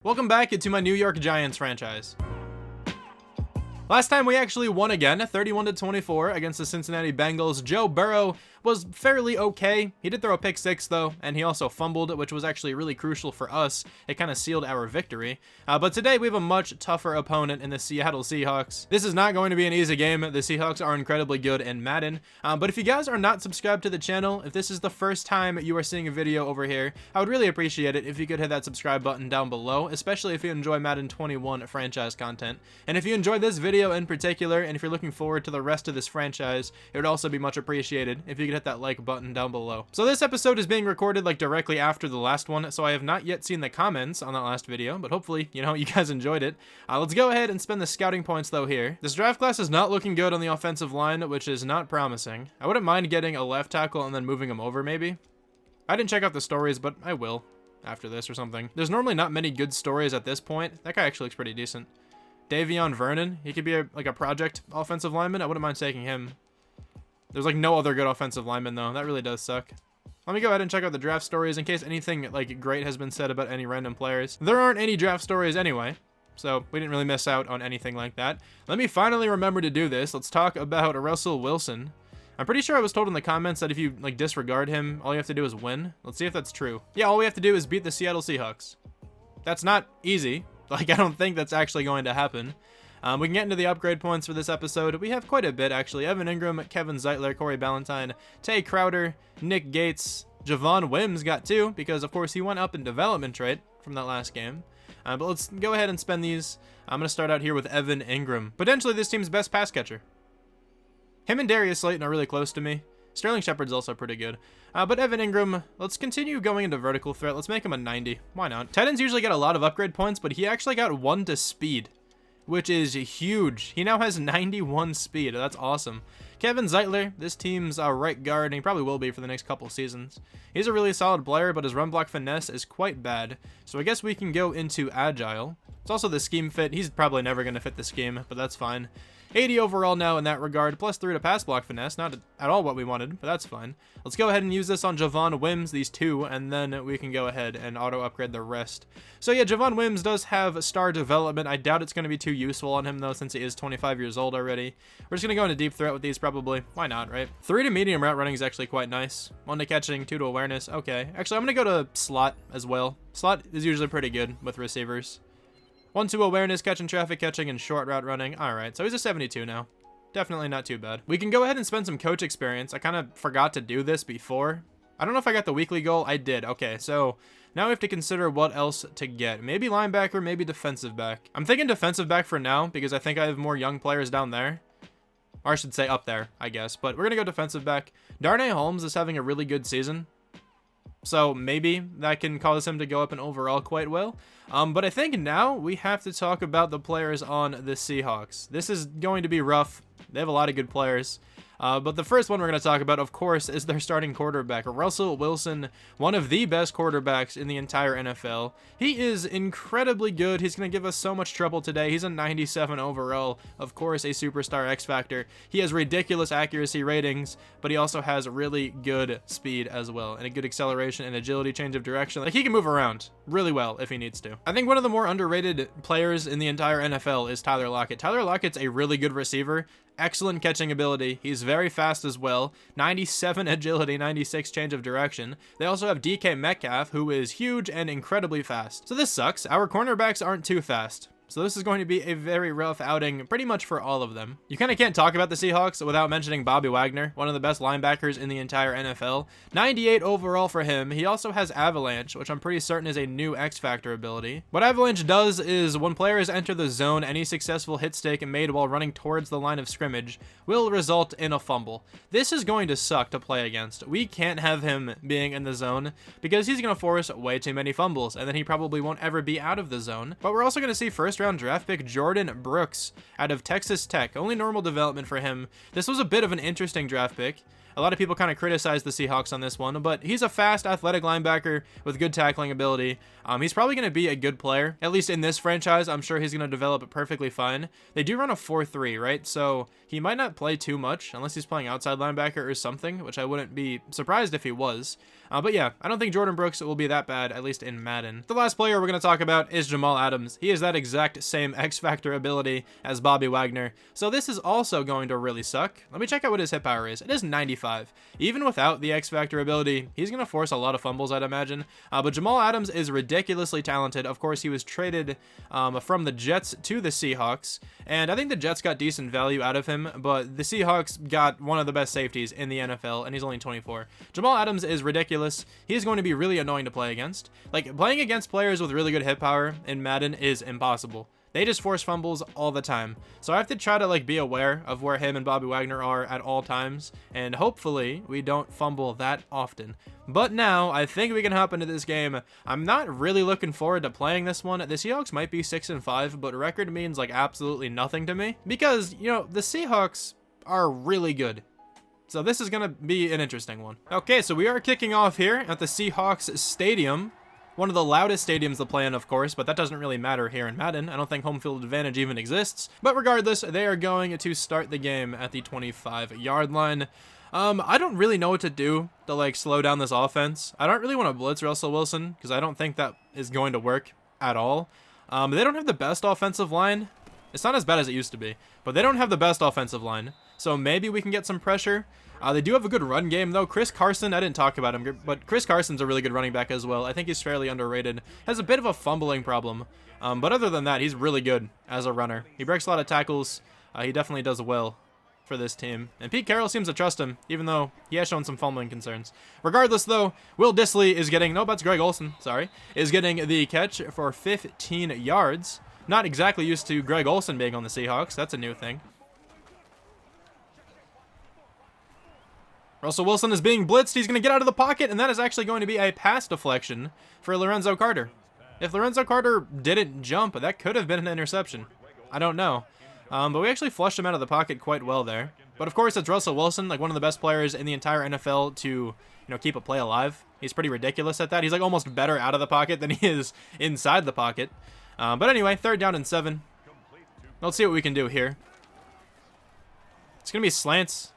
Welcome back to my New York Giants franchise. Last time we actually won again, 31-24 against the Cincinnati Bengals. Joe Burrow was fairly okay. He did throw a pick six though, and he also fumbled, which was actually really crucial for us. It kind of sealed our victory. But today we have a much tougher opponent in the Seattle Seahawks. This is not going to be an easy game. The Seahawks are incredibly good in Madden. But if you guys are not subscribed to the channel, if this is the first time you are seeing a video over here, I would really appreciate it if you could hit that subscribe button down below, especially if you enjoy Madden 21 franchise content. And if you enjoyed this video in particular, and if you're looking forward to the rest of this franchise, it would also be much appreciated if you could hit that like button down below. So this episode is being recorded like directly after the last one, so I have not yet seen the comments on that last video, but hopefully, you guys enjoyed it. Let's go ahead and spend the scouting points though here. This draft class is not looking good on the offensive line, which is not promising. I wouldn't mind getting a left tackle and then moving him over maybe. I didn't check out the stories, but I will after this or something. There's normally not many good stories at this point. That guy actually looks pretty decent. Davion Vernon, he could be like a project offensive lineman. I wouldn't mind taking him. There's like no other good offensive lineman though. That really does suck. Let me go ahead and check out the draft stories in case anything like great has been said about any random players. There aren't any draft stories anyway, so we didn't really miss out on anything like that. Let me finally remember to do this. Let's talk about Russell Wilson. I'm pretty sure I was told in the comments that if you like disregard him, all you have to do is win. Let's see if that's true. Yeah, all we have to do is beat the Seattle Seahawks. That's not easy. Like, I don't think that's actually going to happen. We can get into the upgrade points for this episode. We have quite a bit, actually. Evan Ingram, Kevin Zeitler, Corey Ballantyne, Tay Crowder, Nick Gates, Javon Wims got 2, because, of course, he went up in development trait from that last game. But let's go ahead and spend these. I'm going to start out here with Evan Ingram. Potentially this team's best pass catcher. Him and Darius Slayton are really close to me. Sterling Shepard's also pretty good. But Evan Ingram, let's continue going into vertical threat. Let's make him a 90. Why not? Tight ends usually get a lot of upgrade points, but he actually got 1 to speed, which is huge. He now has 91 speed. That's awesome. Kevin Zeitler, this team's right guard, and he probably will be for the next couple seasons. He's a really solid player, but his run block finesse is quite bad. So I guess we can go into agile. It's also the scheme fit. He's probably never going to fit the scheme, but that's fine. 80 overall now in that regard, plus 3 to pass block finesse. Not at all what we wanted, but that's fine. Let's go ahead and use this on Javon Wims, these 2, and then we can go ahead and auto-upgrade the rest. So yeah, Javon Wims does have star development. I doubt it's going to be too useful on him, though, since he is 25 years old already. We're just going to go into deep threat with these, probably. Why not, right? 3 to medium route running is actually quite nice. 1 to catching, 2 to awareness. Okay. Actually, I'm going to go to slot as well. Slot is usually pretty good with receivers. 1 to awareness, catching traffic, catching, and short route running. All right, so he's a 72 now. Definitely not too bad. We can go ahead and spend some coach experience. I kind of forgot to do this before. I don't know if I got the weekly goal. I did. Okay, so now we have to consider what else to get. Maybe linebacker, maybe defensive back. I'm thinking defensive back for now because I think I have more young players down there. Or I should say up there, I guess. But we're going to go defensive back. Darnay Holmes is having a really good season, so maybe that can cause him to go up in overall quite well. But I think now we have to talk about the players on the Seahawks. This is going to be rough. They have a lot of good players. But the first one we're going to talk about, of course, is their starting quarterback, Russell Wilson, one of the best quarterbacks in the entire NFL. He is incredibly good. He's going to give us so much trouble today. He's a 97 overall, of course, a superstar X Factor. He has ridiculous accuracy ratings, but he also has really good speed as well, and a good acceleration and agility, change of direction. Like, he can move around really well if he needs to. I think one of the more underrated players in the entire NFL is Tyler Lockett. Tyler Lockett's a really good receiver. Excellent catching ability. He's very fast as well. 97 agility, 96 change of direction. They also have DK Metcalf, who is huge and incredibly fast. So this sucks. Our cornerbacks aren't too fast. So this is going to be a very rough outing pretty much for all of them. You kind of can't talk about the Seahawks without mentioning Bobby Wagner, one of the best linebackers in the entire NFL. 98 overall for him. He also has Avalanche, which I'm pretty certain is a new X Factor ability. What Avalanche does is when players enter the zone, any successful hit stick made while running towards the line of scrimmage will result in a fumble. This is going to suck to play against. We can't have him being in the zone because he's going to force way too many fumbles, and then he probably won't ever be out of the zone. But we're also going to see first round draft pick Jordan Brooks out of Texas Tech. Only normal development for him. This was a bit of an interesting draft pick. A lot of people kind of criticize the Seahawks on this one, but he's a fast, athletic linebacker with good tackling ability. He's probably going to be a good player, at least in this franchise. I'm sure he's going to develop perfectly fine. They do run a 4-3, right? So he might not play too much unless he's playing outside linebacker or something, which I wouldn't be surprised if he was. But yeah, I don't think Jordan Brooks will be that bad, at least in Madden. The last player we're going to talk about is Jamal Adams. He has that exact same X-Factor ability as Bobby Wagner, so this is also going to really suck. Let me check out what his hit power is. It is 95. Even without the X-Factor ability, he's going to force a lot of fumbles, I'd imagine. But Jamal Adams is ridiculously talented. Of course, he was traded from the Jets to the Seahawks, and I think the Jets got decent value out of him, but the Seahawks got one of the best safeties in the NFL, and he's only 24. Jamal Adams is ridiculous. He's going to be really annoying to play against. Like, playing against players with really good hit power in Madden is impossible. They just force fumbles all the time. So I have to try to like be aware of where him and Bobby Wagner are at all times, and hopefully we don't fumble that often. But now I think we can hop into this game. I'm not really looking forward to playing this one. The Seahawks might be 6-5, but record means like absolutely nothing to me because, you know, the Seahawks are really good. So this is going to be an interesting one. Okay, so we are kicking off here at the Seahawks Stadium. One of the loudest stadiums to play in, of course, but that doesn't really matter here in Madden. I don't think home field advantage even exists. But regardless, they are going to start the game at the 25-yard line. I don't really know what to do to like slow down this offense. I don't really want to blitz Russell Wilson because I don't think that is going to work at all. They don't have the best offensive line. It's not as bad as it used to be, but they don't have the best offensive line. So maybe we can get some pressure. They do have a good run game, though. Chris Carson, I didn't talk about him, but Chris Carson's a really good running back as well. I think he's fairly underrated. Has a bit of a fumbling problem, but other than that, he's really good as a runner. He breaks a lot of tackles. He definitely does well for this team. And Pete Carroll seems to trust him, even though he has shown some fumbling concerns. Regardless, though, Will Dissly is getting... No, that's Greg Olsen, sorry. Is getting the catch for 15 yards. Not exactly used to Greg Olsen being on the Seahawks. That's a new thing. Russell Wilson is being blitzed. He's going to get out of the pocket, and that is actually going to be a pass deflection for Lorenzo Carter. If Lorenzo Carter didn't jump, that could have been an interception. I don't know. But we actually flushed him out of the pocket quite well there. But of course, it's Russell Wilson, like one of the best players in the entire NFL to, you know, keep a play alive. He's pretty ridiculous at that. He's like almost better out of the pocket than he is inside the pocket. But anyway, 3rd down and 7. Let's see what we can do here. It's going to be slants.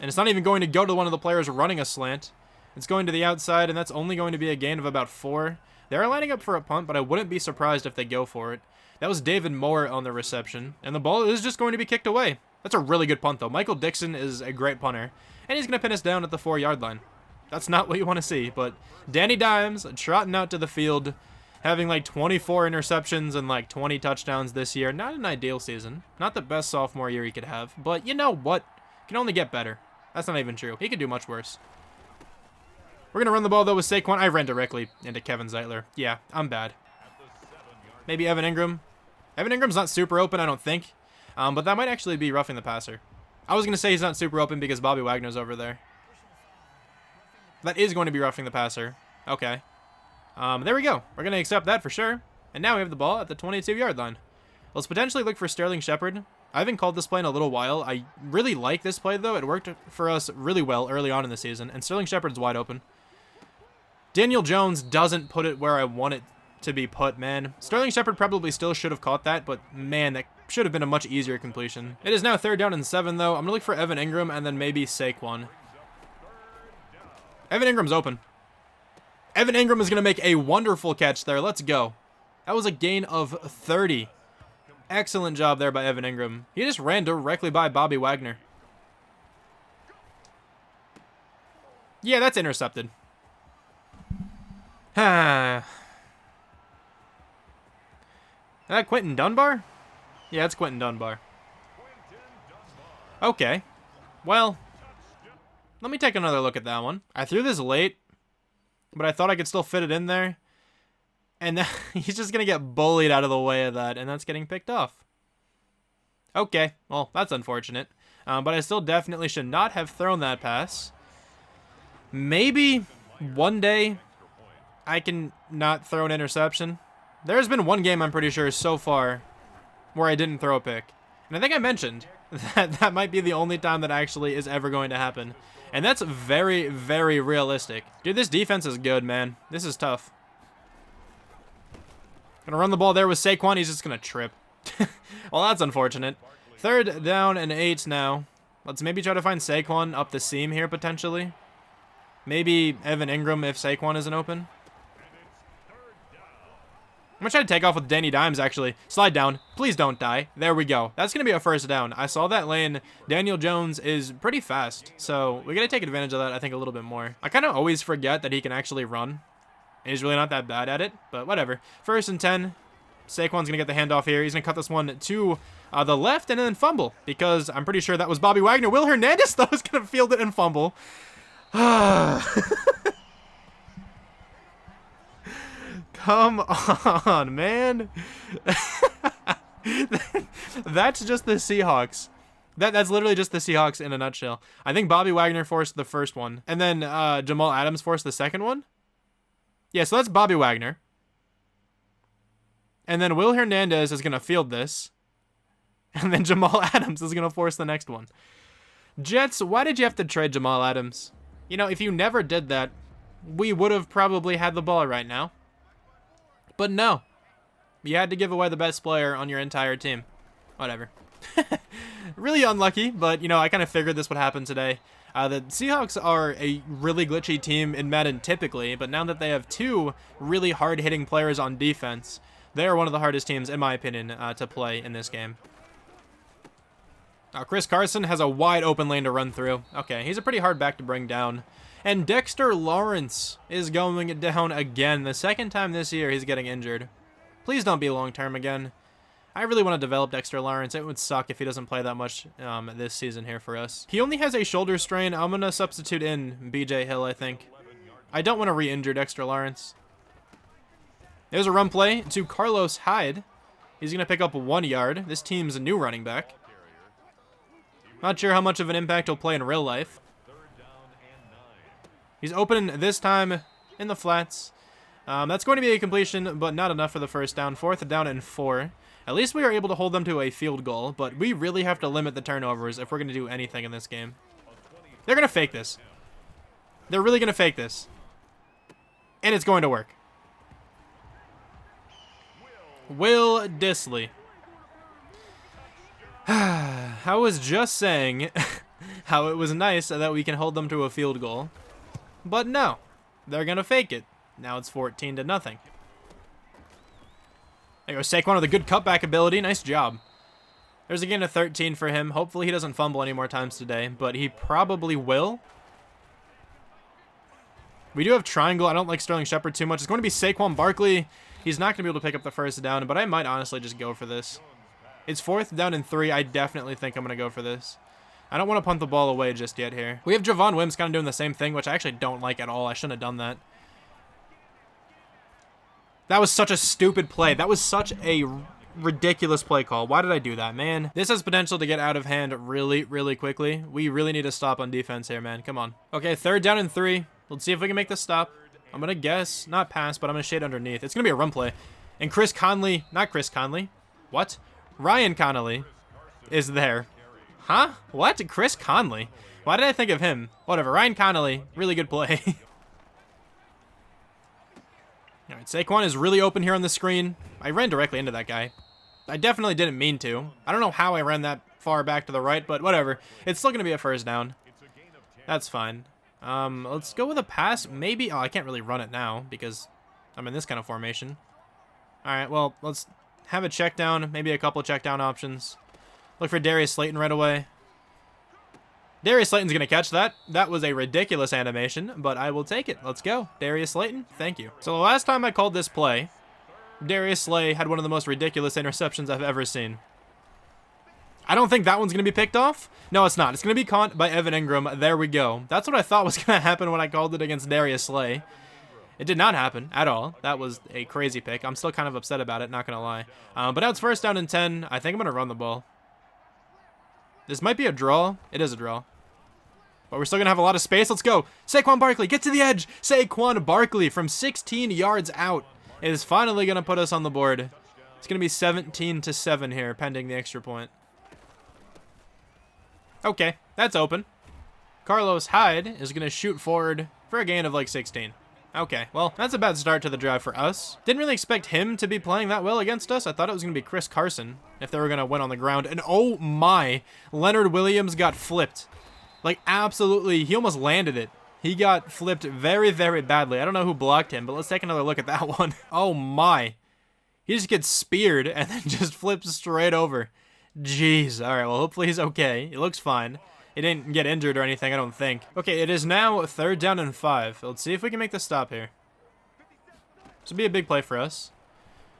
And it's not even going to go to one of the players running a slant. It's going to the outside, and that's only going to be a gain of about 4. They're lining up for a punt, but I wouldn't be surprised if they go for it. That was David Moore on the reception, and the ball is just going to be kicked away. That's a really good punt, though. Michael Dixon is a great punter, and he's going to pin us down at the 4-yard line. That's not what you want to see, but Danny Dimes trotting out to the field, having like 24 interceptions and like 20 touchdowns this year. Not an ideal season. Not the best sophomore year he could have, but you know what? Can only get better. That's not even true. He could do much worse. We're going to run the ball, though, with Saquon. I ran directly into Kevin Zeitler. Yeah, I'm bad. Maybe Evan Ingram. Evan Ingram's not super open, I don't think. But that might actually be roughing the passer. I was going to say he's not super open because Bobby Wagner's over there. That is going to be roughing the passer. Okay. There we go. We're going to accept that for sure. And now we have the ball at the 22-yard line. Let's potentially look for Sterling Shepard. I haven't called this play in a little while. I really like this play, though. It worked for us really well early on in the season, and Sterling Shepard's wide open. Daniel Jones doesn't put it where I want it to be put, man. Sterling Shepard probably still should have caught that, but man, that should have been a much easier completion. It is now 3rd down and 7, though. I'm going to look for Evan Ingram and then maybe Saquon. Evan Ingram's open. Evan Ingram is going to make a wonderful catch there. Let's go. That was a gain of 30. Excellent job there by Evan Ingram. He just ran directly by Bobby Wagner. Yeah, that's intercepted. That Quentin Dunbar? Yeah, it's Quentin Dunbar. Okay. Well, let me take another look at that one. I threw this late, but I thought I could still fit it in there. And he's just going to get bullied out of the way of that, and that's getting picked off. Okay, well, that's unfortunate. But I still definitely should not have thrown that pass. Maybe one day I can not throw an interception. There's been one game, I'm pretty sure, so far where I didn't throw a pick. And I think I mentioned That might be the only time that actually is ever going to happen. And that's very, very realistic. Dude, this defense is good, man. This is tough. Gonna run the ball there with Saquon. He's just gonna trip. Well, that's unfortunate. 3rd down and 8 now. Let's maybe try to find Saquon up the seam here, potentially. Maybe Evan Ingram if Saquon isn't open. I'm going to try to take off with Danny Dimes, actually. Slide down. Please don't die. There we go. That's going to be a 1st down. I saw that lane. Daniel Jones is pretty fast, so we got to take advantage of that, I think, a little bit more. I kind of always forget that he can actually run. He's really not that bad at it, but whatever. 1st and 10. Saquon's going to get the handoff here. He's going to cut this one to the left and then fumble, because I'm pretty sure that was Bobby Wagner. Will Hernandez, though, is going to field it and fumble. Come on, man. That's just the Seahawks. That's literally just the Seahawks in a nutshell. I think Bobby Wagner forced the first one, and then Jamal Adams forced the second one. Yeah, so that's Bobby Wagner. And then Will Hernandez is going to field this. And then Jamal Adams is going to force the next one. Jets, why did you have to trade Jamal Adams? You know, if you never did that, we would have probably had the ball right now. But no. You had to give away the best player on your entire team. Whatever. Really unlucky, but, you know, I kind of figured this would happen today. The Seahawks are a really glitchy team in Madden typically, but now that they have 2 really hard-hitting players on defense, they are one of the hardest teams, in my opinion, to play in this game. Chris Carson has a wide open lane to run through. Okay, he's a pretty hard back to bring down. And Dexter Lawrence is going down again. The 2nd time this year he's getting injured. Please don't be long-term again. I really want to develop Dexter Lawrence. It would suck if he doesn't play that much this season here for us. He only has a shoulder strain. I'm going to substitute in BJ Hill, I think. I don't want to re-injure Dexter Lawrence. There's a run play to Carlos Hyde. He's going to pick up 1 yard. This team's a new running back. Not sure how much of an impact he'll play in real life. He's open this time in the flats. That's going to be a completion, but not enough for the 1st down. 4th down and 4. At least we are able to hold them to a field goal, but we really have to limit the turnovers if we're going to do anything in this game. They're going to fake this. They're really going to fake this. And it's going to work. Will Disley. I was just saying how it was nice that we can hold them to a field goal. But no, they're going to fake it. Now it's 14-0. There goes Saquon with a good cutback ability. Nice job. There's a gain of 13 for him. Hopefully he doesn't fumble any more times today, but he probably will. We do have triangle. I don't like Sterling Shepard too much. It's going to be Saquon Barkley. He's not going to be able to pick up the 1st down, but I might honestly just go for this. It's 4th down and 3. I definitely think I'm going to go for this. I don't want to punt the ball away just yet here. We have Javon Wims kind of doing the same thing, which I actually don't like at all. I shouldn't have done that. That was such a stupid play. That was such a ridiculous play call. Why did I do that, man? This has potential to get out of hand really, really quickly. We really need to stop on defense here, man. Come on. Okay, 3rd down and 3. Let's see if we can make this stop. I'm going to guess, not pass, but I'm going to shade underneath. It's going to be a run play. And Chris Conley, not Chris Conley. What? Ryan Connolly is there. Huh? What? Chris Conley? Why did I think of him? Whatever. Ryan Connolly, really good play. All right, Saquon is really open here on the screen. I ran directly into that guy. I definitely didn't mean to. I don't know how I ran that far back to the right, but whatever. It's still going to be a 1st down. That's fine. Let's go with a pass. Maybe. Oh, I can't really run it now because I'm in this kind of formation. All right, well, let's have a check down. Maybe a couple check down options. Look for Darius Slayton right away. Darius Slayton's going to catch that. That was a ridiculous animation, but I will take it. Let's go. Darius Slayton, thank you. So the last time I called this play, Darius Slay had one of the most ridiculous interceptions I've ever seen. I don't think that one's going to be picked off. No, it's not. It's going to be caught by Evan Ingram. There we go. That's what I thought was going to happen when I called it against Darius Slay. It did not happen at all. That was a crazy pick. I'm still kind of upset about it, not going to lie. But now it's 1st down and 10. I think I'm going to run the ball. This might be a draw. It is a draw. But we're still going to have a lot of space. Let's go. Saquon Barkley, get to the edge. Saquon Barkley from 16 yards out is finally going to put us on the board. It's going to be 17-7 here, pending the extra point. Okay, that's open. Carlos Hyde is going to shoot forward for a gain of like 16. Okay, well, that's a bad start to the drive for us. Didn't really expect him to be playing that well against us. I thought it was going to be Chris Carson if they were going to win on the ground. And oh my, Leonard Williams got flipped. Like, absolutely, he almost landed it. He got flipped very, very badly. I don't know who blocked him, but let's take another look at that one. Oh my. He just gets speared and then just flips straight over. Jeez. All right, well, hopefully he's okay. He looks fine. He didn't get injured or anything, I don't think. Okay, it is now 3rd down and 5. Let's see if we can make the stop here. This would be a big play for us.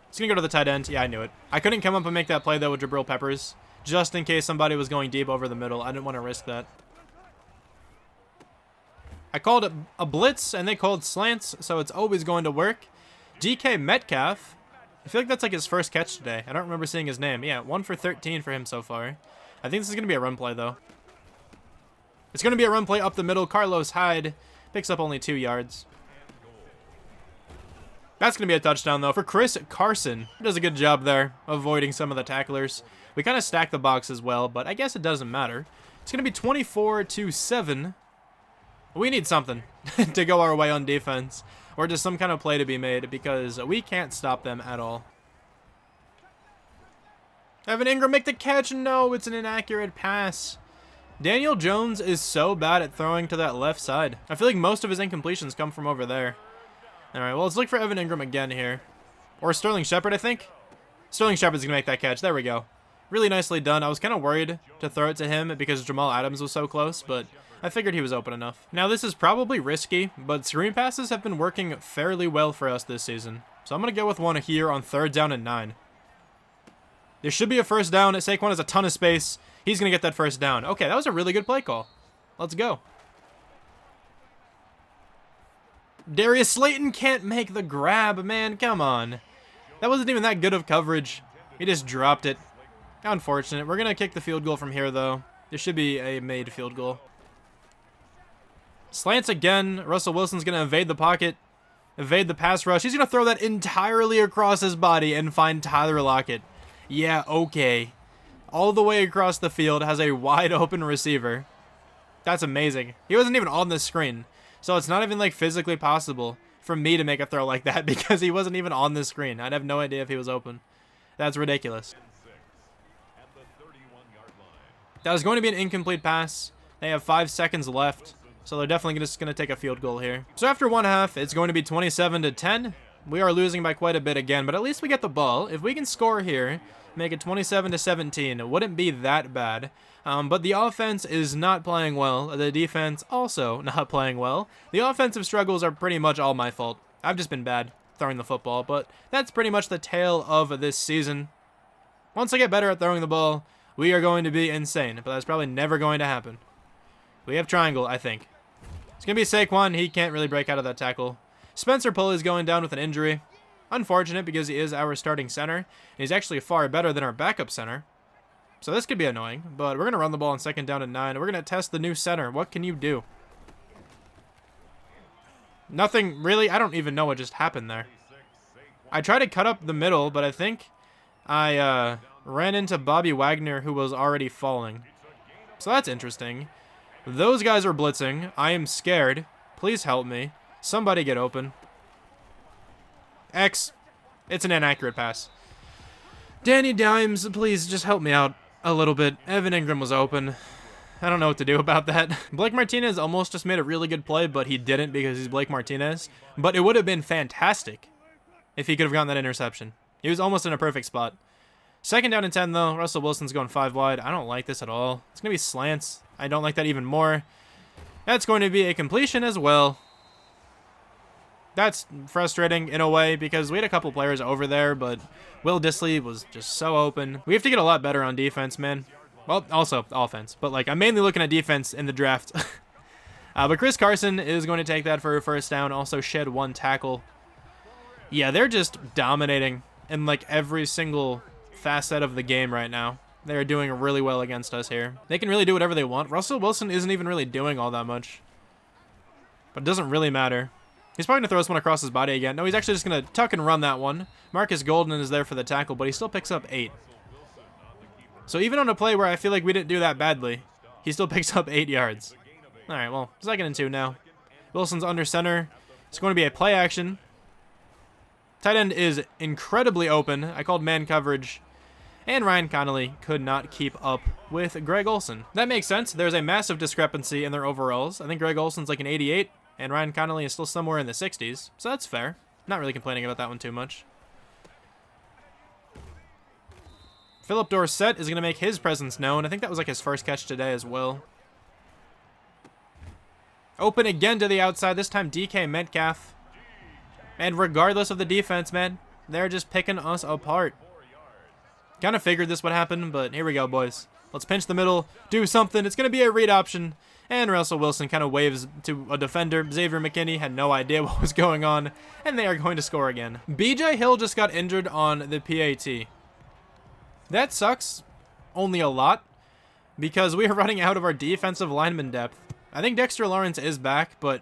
It's going to go to the tight end. Yeah, I knew it. I couldn't come up and make that play, though, with Jabril Peppers, just in case somebody was going deep over the middle. I didn't want to risk that. I called it a blitz, and they called slants, so it's always going to work. DK Metcalf. I feel like that's like his first catch today. I don't remember seeing his name. Yeah, 1 for 13 for him so far. I think this is going to be a run play, though. It's going to be a run play up the middle. Carlos Hyde picks up only 2 yards. That's going to be a touchdown, though, for Chris Carson. He does a good job there, avoiding some of the tacklers. We kind of stack the box as well, but I guess it doesn't matter. It's going to be 24-7. We need something to go our way on defense, or just some kind of play to be made, because we can't stop them at all. Evan Ingram make the catch. No, it's an inaccurate pass. Daniel Jones is so bad at throwing to that left side. I feel like most of his incompletions come from over there. All right, well, let's look for Evan Ingram again here. Or Sterling Shepard, I think. Sterling Shepard's going to make that catch. There we go. Really nicely done. I was kind of worried to throw it to him because Jamal Adams was so close, but I figured he was open enough. Now, this is probably risky, but screen passes have been working fairly well for us this season. So I'm going to go with one here on 3rd down and 9. There should be a first down. Saquon has a ton of space. He's going to get that first down. Okay, that was a really good play call. Let's go. Darius Slayton can't make the grab, man. Come on. That wasn't even that good of coverage. He just dropped it. How unfortunate. We're going to kick the field goal from here, though. There should be a made field goal. Slants again. Russell Wilson's going to evade the pocket, evade the pass rush. He's going to throw that entirely across his body and find Tyler Lockett. Yeah, okay. All the way across the field, has a wide open receiver. That's amazing. He wasn't even on the screen. So it's not even like physically possible for me to make a throw like that because he wasn't even on the screen. I'd have no idea if he was open. That's ridiculous. That was going to be an incomplete pass. They have 5 seconds left. So they're definitely just going to take a field goal here. So after one half, it's going to be 27-10. We are losing by quite a bit again, but at least we get the ball. If we can score here, make it 27-17, it wouldn't be that bad. But the offense is not playing well. The defense also not playing well. The offensive struggles are pretty much all my fault. I've just been bad throwing the football, but that's pretty much the tale of this season. Once I get better at throwing the ball, we are going to be insane, but that's probably never going to happen. We have triangle, I think. It's going to be Saquon. He can't really break out of that tackle. Spencer Pulley is going down with an injury. Unfortunate because he is our starting center. And he's actually far better than our backup center. So this could be annoying. But we're going to run the ball on 2nd down and 9. We're going to test the new center. What can you do? Nothing really. I don't even know what just happened there. I tried to cut up the middle, but I think I ran into Bobby Wagner, who was already falling. So that's interesting. Those guys are blitzing. I am scared. Please help me. Somebody get open. X. It's an inaccurate pass. Danny Dimes, please just help me out a little bit. Evan Ingram was open. I don't know what to do about that. Blake Martinez almost just made a really good play, but he didn't because he's Blake Martinez. But it would have been fantastic if he could have gotten that interception. He was almost in a perfect spot. 2nd down and 10, though. Russell Wilson's going 5 wide. I don't like this at all. It's going to be slants. I don't like that even more. That's going to be a completion as well. That's frustrating in a way because we had a couple players over there, but Will Dissly was just so open. We have to get a lot better on defense, man. Well, also offense, but like I'm mainly looking at defense in the draft. But Chris Carson is going to take that for a first down, also shed 1 tackle. Yeah, they're just dominating in like every single facet of the game right now. They're doing really well against us here. They can really do whatever they want. Russell Wilson isn't even really doing all that much. But it doesn't really matter. He's probably going to throw this one across his body again. No, he's actually just going to tuck and run that one. Marcus Golden is there for the tackle, but he still picks up 8. So even on a play where I feel like we didn't do that badly, He still picks up 8 yards. All right, well, 2nd and 2 now. Wilson's under center. It's going to be a play action. Tight end is incredibly open. I called man coverage. And Ryan Connolly could not keep up with Greg Olsen. That makes sense. There's a massive discrepancy in their overalls. I think Greg Olsen's like an 88, and Ryan Connolly is still somewhere in the 60s. So that's fair. Not really complaining about that one too much. Philip Dorsett is going to make his presence known. I think that was like his first catch today as well. Open again to the outside. This time DK Metcalf. And regardless of the defense, man, they're just picking us apart. Kind of figured this would happen, but here we go, boys. Let's pinch the middle, do something. It's going to be a read option. And Russell Wilson kind of waves to a defender. Xavier McKinney had no idea what was going on, and they are going to score again. BJ Hill just got injured on the PAT. That sucks only a lot because we are running out of our defensive lineman depth. I think Dexter Lawrence is back, but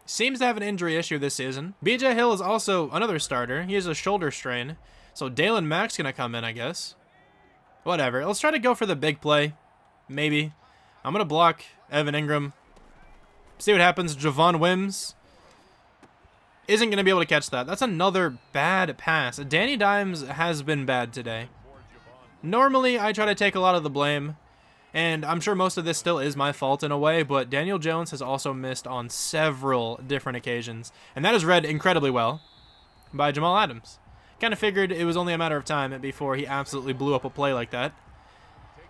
seems to have an injury issue this season. BJ Hill is also another starter. He has a shoulder strain, so Dalen Mack's going to come in, I guess. Whatever. Let's try to go for the big play. Maybe. I'm going to block Evan Ingram. See what happens. Javon Wims isn't going to be able to catch that. That's another bad pass. Danny Dimes has been bad today. Normally, I try to take a lot of the blame, and I'm sure most of this still is my fault in a way, but Daniel Jones has also missed on several different occasions, and that is read incredibly well by Jamal Adams. Kind of figured it was only a matter of time before he absolutely blew up a play like that.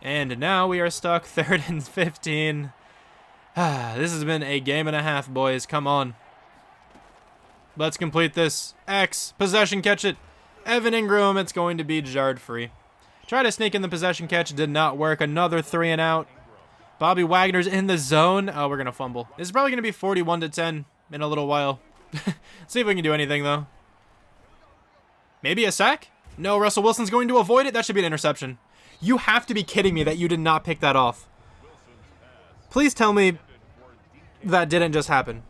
And now we are stuck 3rd and 15. This has been a game and a half, boys. Come on. Let's complete this. X, possession, catch it. Evan Ingram, it's going to be jarred free. Try to sneak in the possession catch, did not work. Another 3 and out. Bobby Wagner's in the zone. Oh, we're going to fumble. This is probably going to be 41-10 in a little while. See if we can do anything, though. Maybe a sack? No, Russell Wilson's going to avoid it. That should be an interception. You have to be kidding me that you did not pick that off. Please tell me that didn't just happen.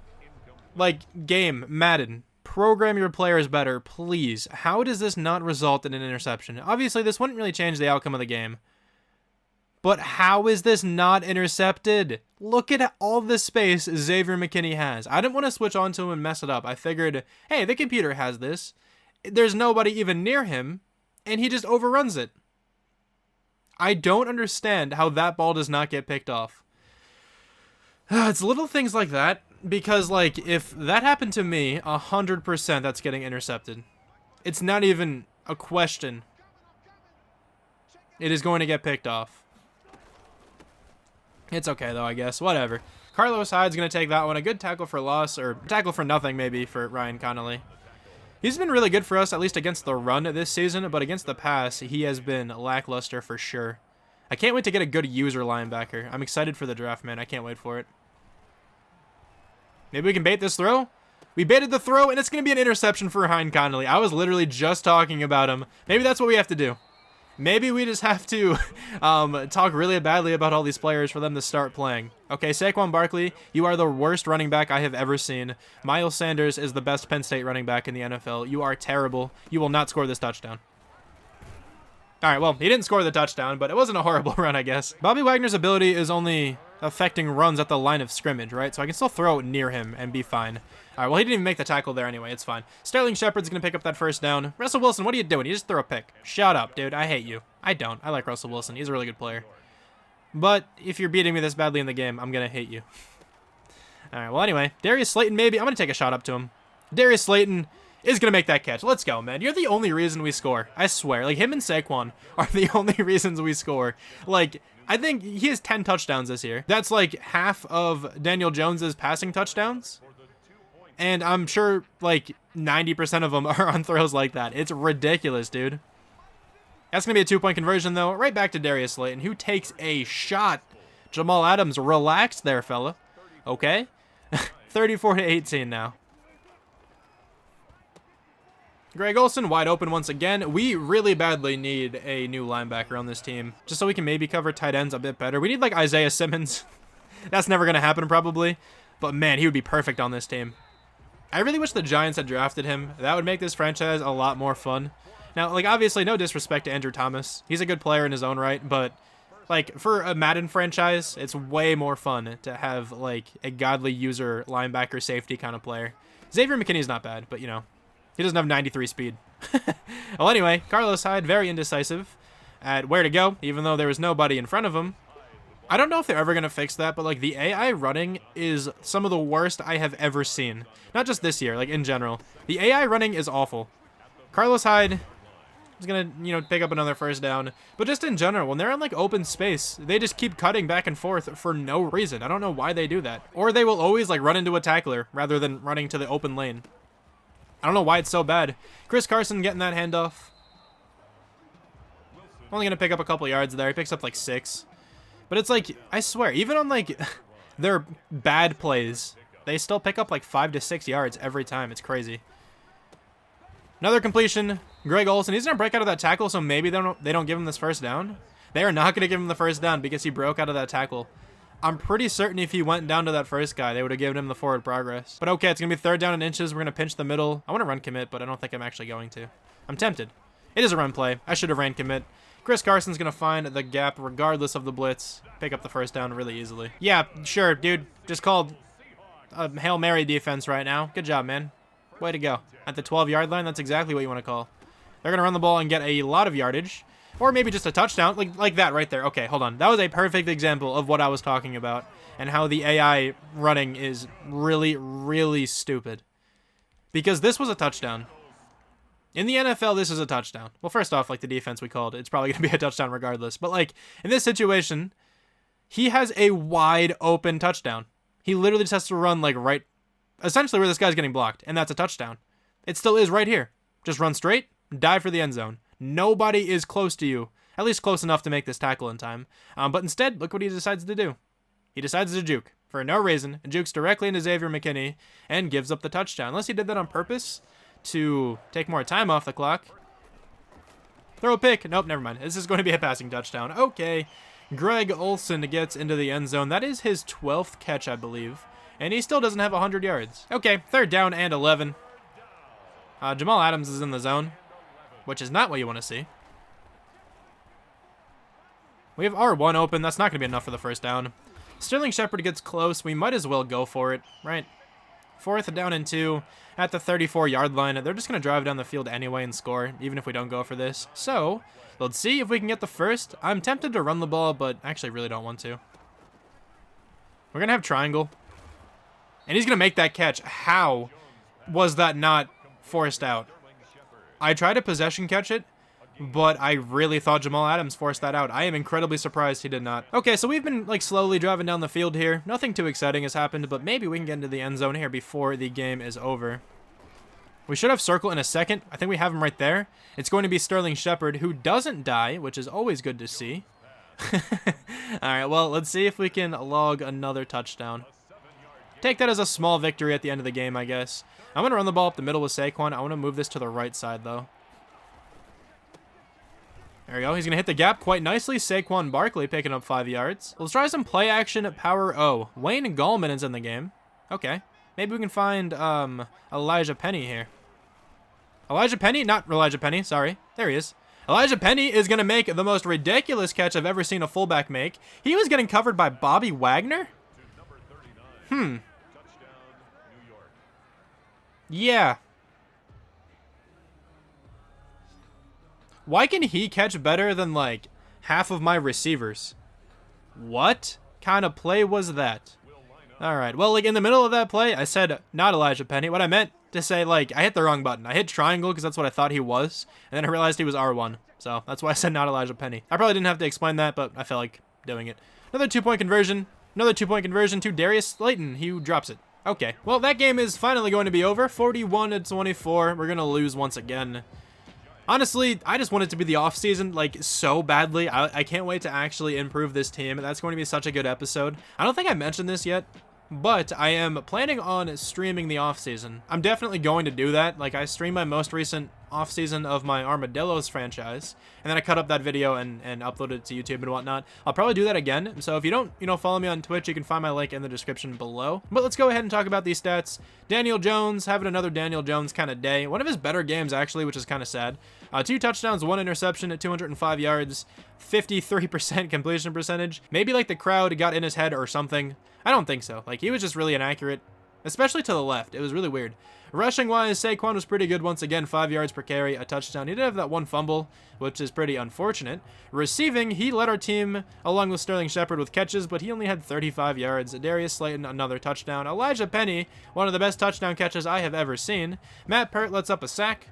Like, game, Madden, program your players better, please. How does this not result in an interception? Obviously, this wouldn't really change the outcome of the game. But how is this not intercepted? Look at all the space Xavier McKinney has. I didn't want to switch on to him and mess it up. I figured, hey, the computer has this. There's nobody even near him, and he just overruns it. I don't understand how that ball does not get picked off. It's little things like that, because, like, if that happened to me, 100% that's getting intercepted. It's not even a question. It is going to get picked off. It's okay, though, I guess. Whatever. Carlos Hyde's going to take that one. A good tackle for loss, or tackle for nothing, maybe, for Ryan Connolly. He's been really good for us, at least against the run this season, but against the pass, he has been lackluster for sure. I can't wait to get a good user linebacker. I'm excited for the draft, man. I can't wait for it. Maybe we can bait this throw? We baited the throw, and it's going to be an interception for Ryan Connolly. I was literally just talking about him. Maybe that's what we have to do. Maybe we just have to talk really badly about all these players for them to start playing. Okay, Saquon Barkley, you are the worst running back I have ever seen. Miles Sanders is the best Penn State running back in the NFL. You are terrible. You will not score this touchdown. All right, well, he didn't score the touchdown, but it wasn't a horrible run, I guess. Bobby Wagner's ability is only affecting runs at the line of scrimmage, right? So I can still throw it near him and be fine. All right, well, he didn't even make the tackle there anyway. It's fine. Sterling Shepard's going to pick up that first down. Russell Wilson, what are you doing? You just threw a pick. Shut up, dude. I hate you. I don't. I like Russell Wilson. He's a really good player. But if you're beating me this badly in the game, I'm going to hate you. All right, well, anyway, Darius Slayton, maybe. I'm going to take a shot up to him. Darius Slayton is going to make that catch. Let's go, man. You're the only reason we score. I swear. Like, him and Saquon are the only reasons we score. Like, I think he has 10 touchdowns this year. That's like half of Daniel Jones's passing touchdowns. And I'm sure like 90% of them are on throws like that. It's ridiculous, dude. That's going to be a 2-point conversion, though. Right back to Darius Slayton, who takes a shot. Jamal Adams, relax there, fella. Okay. 34-18 now. Greg Olsen, wide open once again. We really badly need a new linebacker on this team, just so we can maybe cover tight ends a bit better. We need, like, Isaiah Simmons. That's never going to happen, probably. But, man, he would be perfect on this team. I really wish the Giants had drafted him. That would make this franchise a lot more fun. Now, like, obviously, no disrespect to Andrew Thomas. He's a good player in his own right, but, Like, for a Madden franchise, it's way more fun to have, like, a godly user, linebacker, safety kind of player. Xavier McKinney's not bad, but, you know, he doesn't have 93 speed. Well, anyway, Carlos Hyde, very indecisive at where to go, even though there was nobody in front of him. I don't know if they're ever going to fix that, but, like, the AI running is some of the worst I have ever seen. Not just this year, like, in general. The AI running is awful. Carlos Hyde is going to, you know, pick up another first down. But just in general, when they're in, like, open space, they just keep cutting back and forth for no reason. I don't know why they do that. Or they will always, like, run into a tackler rather than running to the open lane. I don't know why it's so bad. Chris Carson getting that handoff. Only going to pick up a couple yards there. He picks up, like, 6. But it's like, I swear, even on, like, their bad plays, they still pick up, like, 5 to 6 yards every time. It's crazy. Another completion. Greg Olsen, he's going to break out of that tackle, so maybe they don't give him this first down. They are not going to give him the first down because he broke out of that tackle. I'm pretty certain if he went down to that first guy, they would have given him the forward progress. But okay, it's going to be 3rd down and inches. We're going to pinch the middle. I want to run commit, but I don't think I'm actually going to. I'm tempted. It is a run play. I should have ran commit. Chris Carson's going to find the gap regardless of the blitz. Pick up the first down really easily. Yeah, sure, dude. Just called a Hail Mary defense right now. Good job, man. Way to go. At the 12-yard line, that's exactly what you want to call. They're going to run the ball and get a lot of yardage. Or maybe just a touchdown, like that right there. Okay, hold on. That was a perfect example of what I was talking about and how the AI running is really, really stupid. Because this was a touchdown. In the NFL, this is a touchdown. Well, first off, like the defense we called, it's probably going to be a touchdown regardless. But, like, in this situation, he has a wide open touchdown. He literally just has to run, like, right, essentially where this guy's getting blocked, and that's a touchdown. It still is right here. Just run straight, dive for the end zone. Nobody is close to you, at least close enough to make this tackle in time. But instead, look what he decides to do. He decides to juke for no reason, and jukes directly into Xavier McKinney and gives up the touchdown. Unless he did that on purpose to take more time off the clock. Throw a pick. Nope, never mind. This is going to be a passing touchdown. Okay. Greg Olsen gets into the end zone. That is his 12th catch, I believe. And he still doesn't have 100 yards. Okay, 3rd down and 11. Jamal Adams is in the zone, which is not what you want to see. We have R1 open. That's not going to be enough for the first down. Sterling Shepard gets close. We might as well go for it, right? 4th down and 2 at the 34-yard line. They're just going to drive down the field anyway and score, even if we don't go for this. So, let's see if we can get the first. I'm tempted to run the ball, but actually really don't want to. We're going to have triangle. And he's going to make that catch. How was that not forced out? I tried to possession catch it, but I really thought Jamal Adams forced that out. I am incredibly surprised he did not. Okay, so we've been like slowly driving down the field here. Nothing too exciting has happened, but maybe we can get into the end zone here before the game is over. We should have circle in a second. I think we have him right there. It's going to be Sterling Shepard, who doesn't die, which is always good to see. All right, well, let's see if we can log another touchdown. Take that as a small victory at the end of the game, I guess. I'm going to run the ball up the middle with Saquon. I want to move this to the right side, though. There we go. He's going to hit the gap quite nicely. Saquon Barkley picking up 5 yards. Let's try some play action at power O. Wayne Gallman is in the game. Okay. Maybe we can find Elijah Penny here. Elijah Penny? Not Elijah Penny. Sorry. There he is. Elijah Penny is going to make the most ridiculous catch I've ever seen a fullback make. He was getting covered by Bobby Wagner? Yeah. Why can he catch better than, like, half of my receivers? What kind of play was that? Alright, well, like, in the middle of that play, I said not Elijah Penny. What I meant to say, like, I hit the wrong button. I hit triangle because that's what I thought he was, and then I realized he was R1. So that's why I said not Elijah Penny. I probably didn't have to explain that, but I felt like doing it. Another 2-point conversion. Another 2-point conversion to Darius Slayton. He drops it. Okay, well, that game is finally going to be over. 41-24. We're going to lose once again. Honestly, I just want it to be the offseason, like, so badly. I can't wait to actually improve this team. That's going to be such a good episode. I don't think I mentioned this yet, but I am planning on streaming the offseason. I'm definitely going to do that. Like, I streamed my most recent offseason of my Armadillos franchise, and then I cut up that video and uploaded it to YouTube and whatnot. I'll probably do that again. So if you don't, follow me on Twitch, you can find my link in the description below. But let's go ahead and talk about these stats. Daniel Jones having another Daniel Jones kind of day. One of his better games, actually, which is kind of sad. 2 touchdowns, 1 interception at 205 yards, 53% completion percentage. Maybe like the crowd got in his head or something. I don't think so. Like, he was just really inaccurate, especially to the left. It was really weird. Rushing wise, Saquon was pretty good once again, 5 yards per carry, a touchdown. He did have that 1 fumble, which is pretty unfortunate. Receiving, he led our team along with Sterling Shepard with catches, but he only had 35 yards. Darius Slayton, another touchdown. Elijah Penny, one of the best touchdown catches I have ever seen. Matt Peart lets up a sack.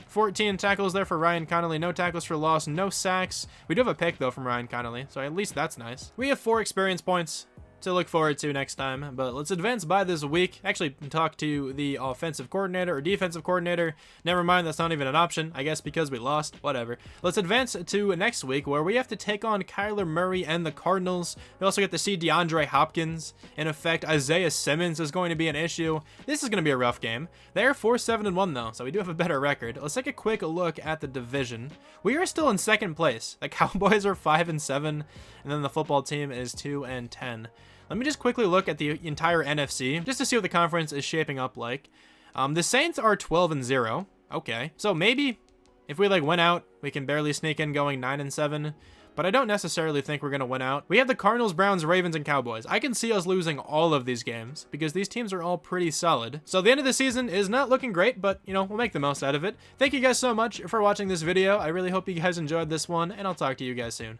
14 tackles there for Ryan Connolly. No tackles for loss, no sacks. We do have a pick, though, from Ryan Connolly, so at least that's nice. We have 4 experience points to look forward to next time, but let's advance by this week. Actually, talk to the offensive coordinator or defensive coordinator. Never mind, that's not even an option, I guess, because we lost. Whatever. Let's advance to next week, where we have to take on Kyler Murray and the Cardinals. We also get to see DeAndre Hopkins. In effect, Isaiah Simmons is going to be an issue. This is going to be a rough game. They're 4-7-1 though, so we do have a better record. Let's take a quick look at the division. We are still in second place. The Cowboys are 5-7, and then the football team is 2-10. Let me just quickly look at the entire NFC, just to see what the conference is shaping up like. The Saints are 12-0. Okay, so maybe if we win out, we can barely sneak in going 9-7. But I don't necessarily think we're going to win out. We have the Cardinals, Browns, Ravens, and Cowboys. I can see us losing all of these games because these teams are all pretty solid. So the end of the season is not looking great, but, we'll make the most out of it. Thank you guys so much for watching this video. I really hope you guys enjoyed this one, and I'll talk to you guys soon.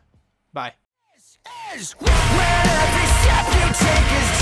Bye. Where every step you take is